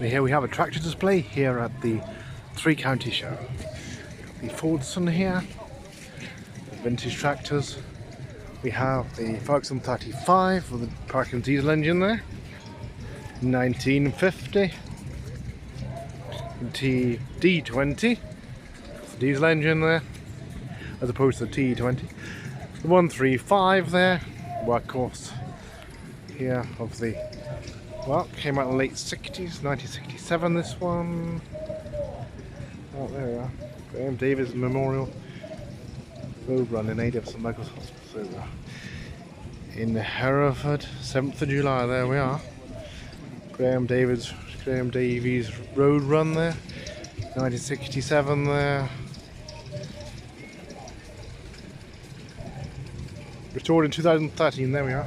And here we have a tractor display here at the Three County Show. The Fordson here, the vintage tractors. We have the Ferguson 35 with the Perkins diesel engine there, 1950. The D20, the diesel engine there, as opposed to the T20. The 135 there, workhorse here of the, well, came out in the late 60s, 1967 this one. Oh, there we are. Graham Davis Memorial Road Run in aid of St Michael's Hospital. In Hereford, 7th of July, there we are. Graham Davies Road Run there, 1967 there. Restored in 2013, there we are.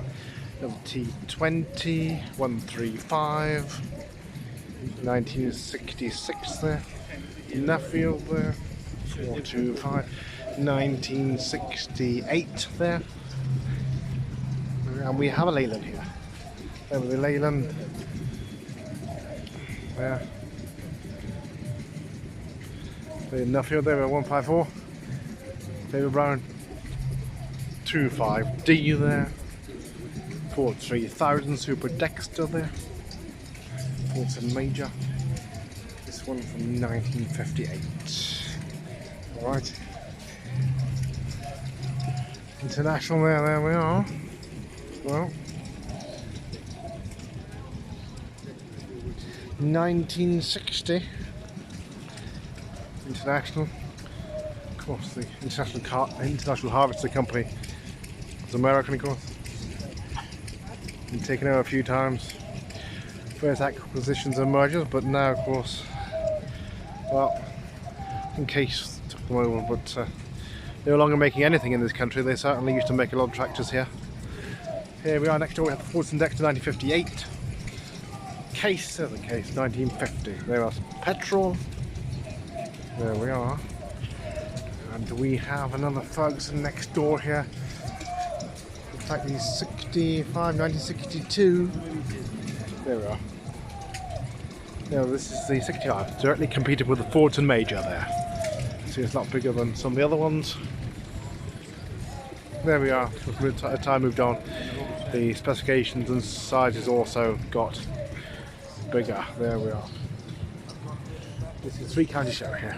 T20, 135, 1966 there. Nuffield there, 425, 1968 there. And we have a Leyland here. There was the Leyland. There. The Nuffield there, 154. David Brown 25D there. Ford 3000 Super Dexter there. Fordson Major. This one from 1958. Alright. International there we are. Well, 1960 International, of course. The International Harvester Company was American, of course. Been taken over a few times, various acquisitions and mergers, but now, of course, well, in case took them over, but they're no longer making anything in this country. They certainly used to make a lot of tractors here. Here we are, next door we have the Fordson Dexter 1958. Case, there's a case, 1950. There was petrol. There we are. And we have another Ferguson next door here. In fact, he's 65, 1962. There we are. Now this is the 65, directly competing with the Fordson Major there. See, it's not bigger than some of the other ones. There we are. As time moved on, the specifications and sizes also got bigger. There we are. This is Three County Show here.